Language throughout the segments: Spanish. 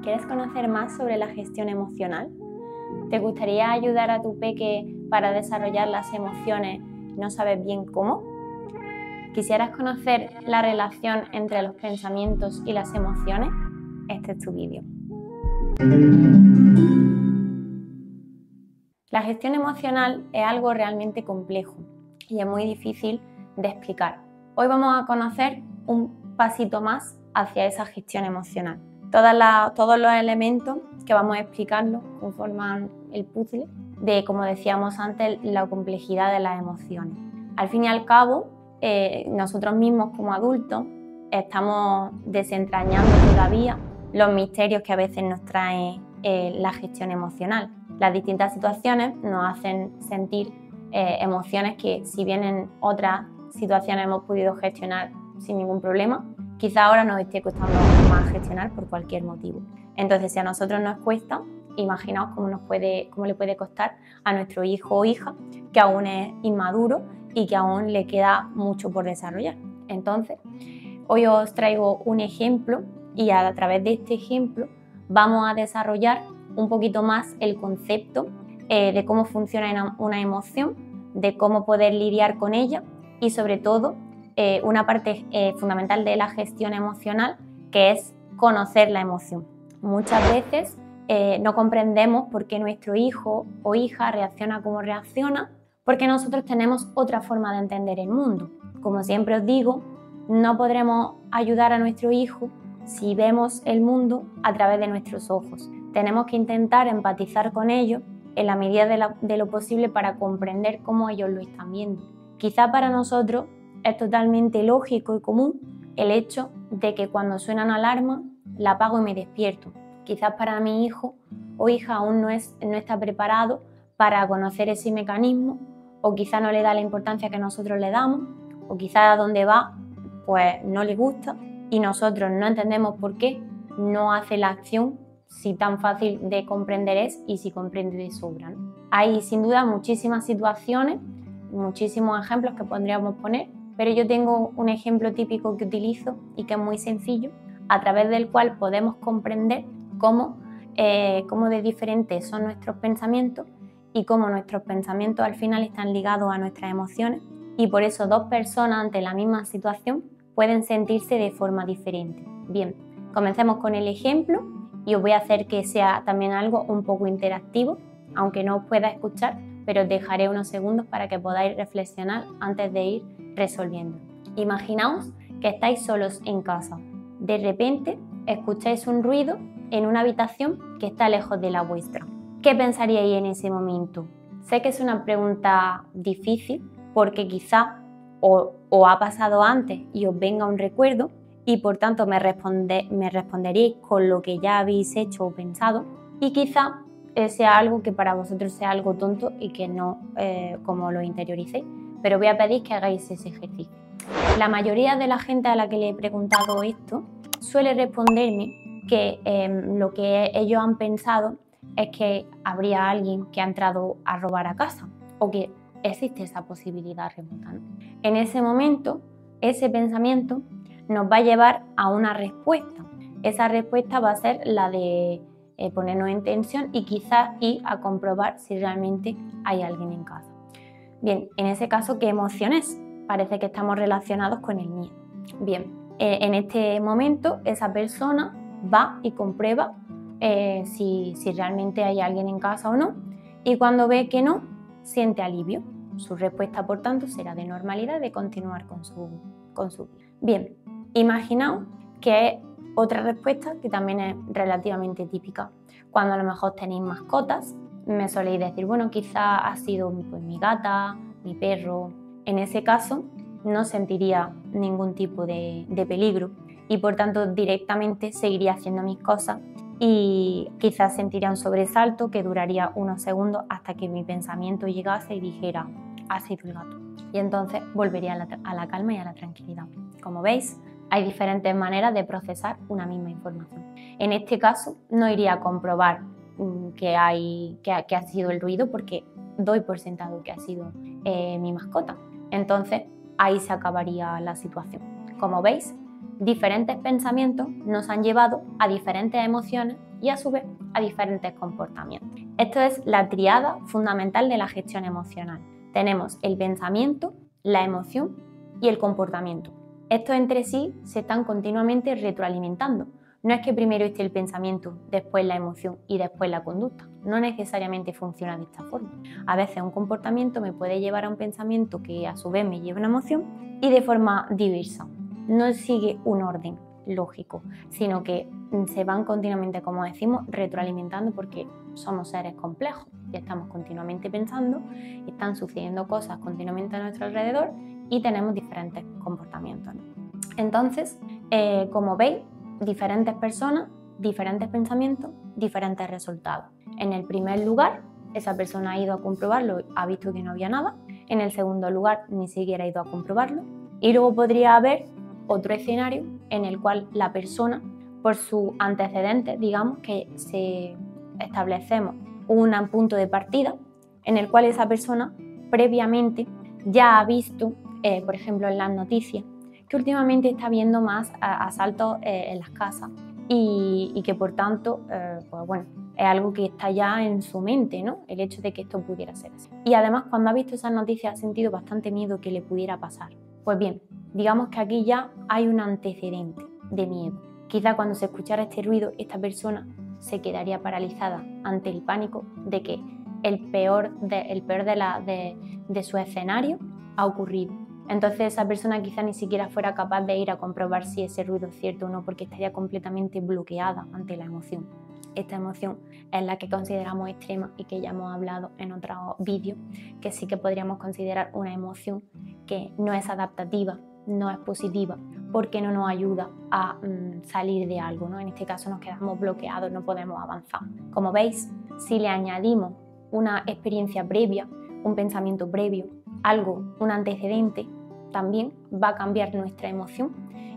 ¿Quieres conocer más sobre la gestión emocional? ¿Te gustaría ayudar a tu peque para desarrollar las emociones y no sabes bien cómo? ¿Quisieras conocer la relación entre los pensamientos y las emociones? Este es tu vídeo. La gestión emocional es algo realmente complejo y es muy difícil de explicar. Hoy vamos a conocer un pasito más hacia esa gestión emocional. Todos los elementos que vamos a explicarlo conforman el puzzle de, como decíamos antes, la complejidad de las emociones. Al fin y al cabo, nosotros mismos como adultos estamos desentrañando todavía los misterios que a veces nos trae la gestión emocional. Las distintas situaciones nos hacen sentir emociones que, si bien en otras situaciones hemos podido gestionar sin ningún problema, quizá ahora nos esté costando más gestionar por cualquier motivo. Entonces, si a nosotros nos cuesta, imaginaos cómo le puede costar a nuestro hijo o hija, que aún es inmaduro y que aún le queda mucho por desarrollar. Entonces, hoy os traigo un ejemplo y a través de este ejemplo vamos a desarrollar un poquito más el concepto de cómo funciona una emoción, de cómo poder lidiar con ella y sobre todo una parte fundamental de la gestión emocional, que es conocer la emoción. Muchas veces no comprendemos por qué nuestro hijo o hija reacciona como reacciona, porque nosotros tenemos otra forma de entender el mundo. Como siempre os digo, no podremos ayudar a nuestro hijo si vemos el mundo a través de nuestros ojos. Tenemos que intentar empatizar con ellos en la medida de lo posible para comprender cómo ellos lo están viendo. Quizá para nosotros es totalmente lógico y común el hecho de que cuando suena una alarma la apago y me despierto. Quizás para mi hijo o hija aún no está preparado para conocer ese mecanismo, o quizá no le da la importancia que nosotros le damos, o quizá a dónde va pues no le gusta y nosotros no entendemos por qué no hace la acción si tan fácil de comprender es y si comprende de sobra, ¿no? Hay sin duda muchísimas situaciones, muchísimos ejemplos que podríamos poner, pero yo tengo un ejemplo típico que utilizo y que es muy sencillo, a través del cual podemos comprender cómo de diferentes son nuestros pensamientos y cómo nuestros pensamientos al final están ligados a nuestras emociones, y por eso dos personas ante la misma situación pueden sentirse de forma diferente. Bien, comencemos con el ejemplo y os voy a hacer que sea también algo un poco interactivo, aunque no os pueda escuchar, pero os dejaré unos segundos para que podáis reflexionar antes de ir resolviendo. Imaginaos que estáis solos en casa. De repente escucháis un ruido en una habitación que está lejos de la vuestra. ¿Qué pensaríais en ese momento? Sé que es una pregunta difícil porque quizá o ha pasado antes y os venga un recuerdo y por tanto me responderéis con lo que ya habéis hecho o pensado, y quizá sea algo que para vosotros sea algo tonto y que no como lo interioricéis, pero voy a pedir que hagáis ese ejercicio. La mayoría de la gente a la que le he preguntado esto suele responderme que lo que ellos han pensado es que habría alguien que ha entrado a robar a casa o que existe esa posibilidad remota, ¿no? En ese momento, ese pensamiento nos va a llevar a una respuesta. Esa respuesta va a ser la de ponernos en tensión y quizás ir a comprobar si realmente hay alguien en casa. Bien, en ese caso, ¿qué emoción es? Parece que estamos relacionados con el miedo. Bien, en este momento esa persona va y comprueba si realmente hay alguien en casa o no, y cuando ve que no, siente alivio. Su respuesta, por tanto, será de normalidad, de continuar con su vida. Bien, imaginaos que otra respuesta que también es relativamente típica. Cuando a lo mejor tenéis mascotas, me soléis decir, bueno, quizá ha sido pues, mi gata, mi perro. En ese caso, no sentiría ningún tipo de peligro y por tanto directamente seguiría haciendo mis cosas y quizás sentiría un sobresalto que duraría unos segundos hasta que mi pensamiento llegase y dijera, ha sido el gato. Y entonces volvería a la calma y a la tranquilidad. Como veis, hay diferentes maneras de procesar una misma información. En este caso, no iría a comprobar que ha sido el ruido porque doy por sentado que ha sido mi mascota. Entonces, ahí se acabaría la situación. Como veis, diferentes pensamientos nos han llevado a diferentes emociones y a su vez a diferentes comportamientos. Esto es la tríada fundamental de la gestión emocional. Tenemos el pensamiento, la emoción y el comportamiento. Estos entre sí se están continuamente retroalimentando. No es que primero esté el pensamiento, después la emoción y después la conducta. No necesariamente funciona de esta forma. A veces un comportamiento me puede llevar a un pensamiento que a su vez me lleva a una emoción y de forma diversa. No sigue un orden lógico, sino que se van continuamente, como decimos, retroalimentando porque somos seres complejos y estamos continuamente pensando, están sucediendo cosas continuamente a nuestro alrededor y tenemos diferentes comportamientos, ¿no? Entonces, como veis, diferentes personas, diferentes pensamientos, diferentes resultados. En el primer lugar, esa persona ha ido a comprobarlo, ha visto que no había nada. En el segundo lugar, ni siquiera ha ido a comprobarlo. Y luego podría haber otro escenario en el cual la persona, por sus antecedentes, digamos que establecemos un punto de partida en el cual esa persona previamente ya ha visto, por ejemplo en las noticias, que últimamente está habiendo más asaltos en las casas y que por tanto, pues bueno, es algo que está ya en su mente, ¿no? El hecho de que esto pudiera ser así. Y además cuando ha visto esas noticias ha sentido bastante miedo que le pudiera pasar. Pues bien, digamos que aquí ya hay un antecedente de miedo. Quizá cuando se escuchara este ruido, esta persona se quedaría paralizada ante el pánico de que el peor de su escenario ha ocurrido. Entonces esa persona quizá ni siquiera fuera capaz de ir a comprobar si ese ruido es cierto o no, porque estaría completamente bloqueada ante la emoción. Esta emoción es la que consideramos extrema y que ya hemos hablado en otros vídeos, que sí que podríamos considerar una emoción que no es adaptativa, no es positiva, porque no nos ayuda a salir de algo, ¿no? En este caso nos quedamos bloqueados, no podemos avanzar. Como veis, si le añadimos una experiencia previa, un pensamiento previo, algo, un antecedente, también va a cambiar nuestra emoción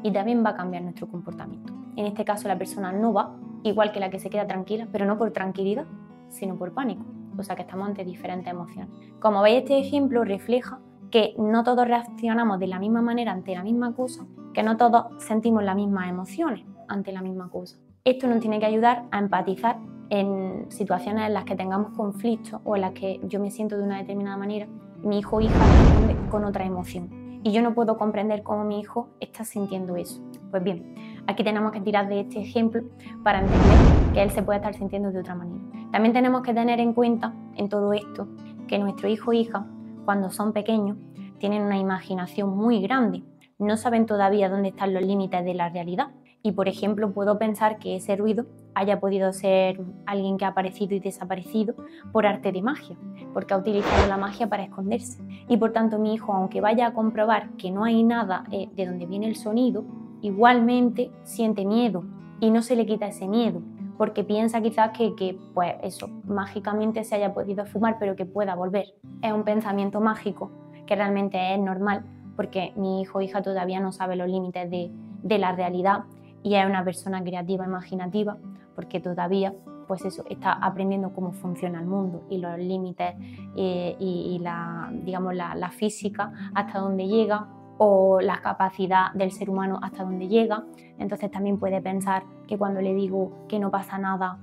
y también va a cambiar nuestro comportamiento. En este caso la persona no va, igual que la que se queda tranquila, pero no por tranquilidad, sino por pánico. O sea que estamos ante diferentes emociones. Como veis, este ejemplo refleja que no todos reaccionamos de la misma manera ante la misma cosa, que no todos sentimos las mismas emociones ante la misma cosa. Esto nos tiene que ayudar a empatizar en situaciones en las que tengamos conflictos o en las que yo me siento de una determinada manera y mi hijo o hija responde con otra emoción. Y yo no puedo comprender cómo mi hijo está sintiendo eso. Pues bien, aquí tenemos que tirar de este ejemplo para entender que él se puede estar sintiendo de otra manera. También tenemos que tener en cuenta en todo esto que nuestro hijo o hija, cuando son pequeños, tienen una imaginación muy grande. No saben todavía dónde están los límites de la realidad. Y, por ejemplo, puedo pensar que ese ruido haya podido ser alguien que ha aparecido y desaparecido por arte de magia, porque ha utilizado la magia para esconderse. Y, por tanto, mi hijo, aunque vaya a comprobar que no hay nada de donde viene el sonido, igualmente siente miedo y no se le quita ese miedo, porque piensa quizás que pues eso, mágicamente se haya podido fumar, pero que pueda volver. Es un pensamiento mágico que realmente es normal, porque mi hijo o hija todavía no sabe los límites de la realidad y es una persona creativa, imaginativa, porque todavía pues eso, está aprendiendo cómo funciona el mundo y los límites y la física hasta dónde llega, o la capacidad del ser humano hasta dónde llega. Entonces también puede pensar que cuando le digo que no pasa nada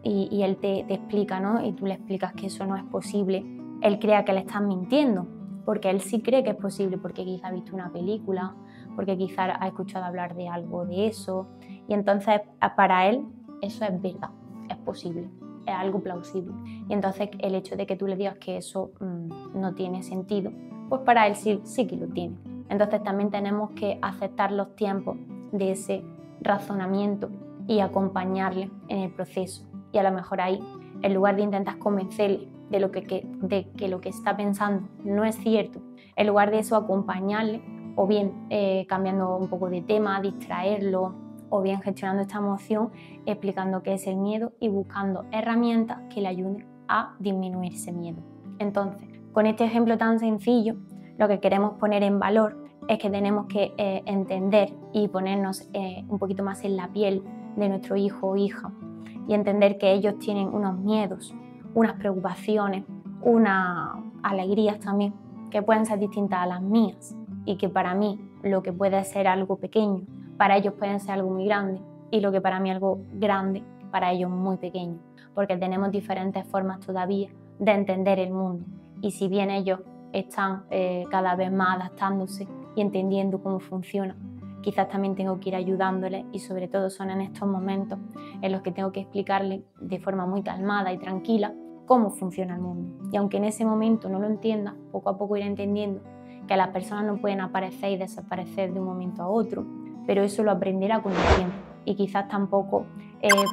y él te explica, ¿no? Y tú le explicas que eso no es posible, él crea que le estás mintiendo, porque él sí cree que es posible, porque quizá ha visto una película, porque quizá ha escuchado hablar de algo de eso, y entonces para él eso es verdad, es posible, es algo plausible. Y entonces el hecho de que tú le digas que eso no tiene sentido, pues para él sí que lo tiene. Entonces también tenemos que aceptar los tiempos de ese razonamiento y acompañarle en el proceso. Y a lo mejor ahí, en lugar de intentar convencerle de que lo que está pensando no es cierto, en lugar de eso acompañarle, o bien cambiando un poco de tema, distraerlo, o bien gestionando esta emoción, explicando qué es el miedo y buscando herramientas que le ayuden a disminuir ese miedo. Entonces, con este ejemplo tan sencillo, lo que queremos poner en valor es que tenemos que entender y ponernos un poquito más en la piel de nuestro hijo o hija y entender que ellos tienen unos miedos, unas preocupaciones, unas alegrías también que pueden ser distintas a las mías y que para mí lo que puede ser algo pequeño para ellos pueden ser algo muy grande y lo que para mí es algo grande, para ellos muy pequeño, porque tenemos diferentes formas todavía de entender el mundo. Y si bien ellos están cada vez más adaptándose y entendiendo cómo funciona, quizás también tengo que ir ayudándoles, y sobre todo son en estos momentos en los que tengo que explicarles de forma muy calmada y tranquila cómo funciona el mundo. Y aunque en ese momento no lo entienda, poco a poco iré entendiendo que las personas no pueden aparecer y desaparecer de un momento a otro, pero eso lo aprenderá con el tiempo, y quizás tampoco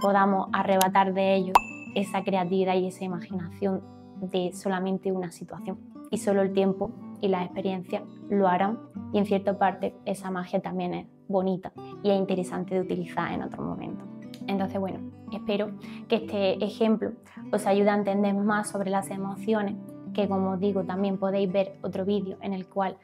podamos arrebatar de ellos esa creatividad y esa imaginación de solamente una situación, y solo el tiempo y las experiencias lo harán, y en cierta parte esa magia también es bonita y es interesante de utilizar en otros momentos. Entonces, bueno, espero que este ejemplo os ayude a entender más sobre las emociones, que como os digo también podéis ver otro vídeo en el cual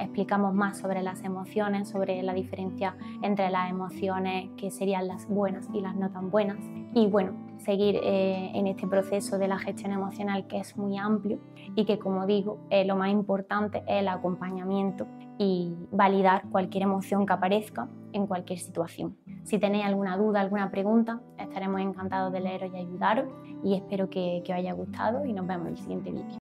explicamos más sobre las emociones, sobre la diferencia entre las emociones que serían las buenas y las no tan buenas, y bueno, seguir en este proceso de la gestión emocional, que es muy amplio y que, como digo, lo más importante es el acompañamiento y validar cualquier emoción que aparezca en cualquier situación. Si tenéis alguna duda, alguna pregunta, estaremos encantados de leeros y ayudaros, y espero que os haya gustado, y nos vemos en el siguiente vídeo.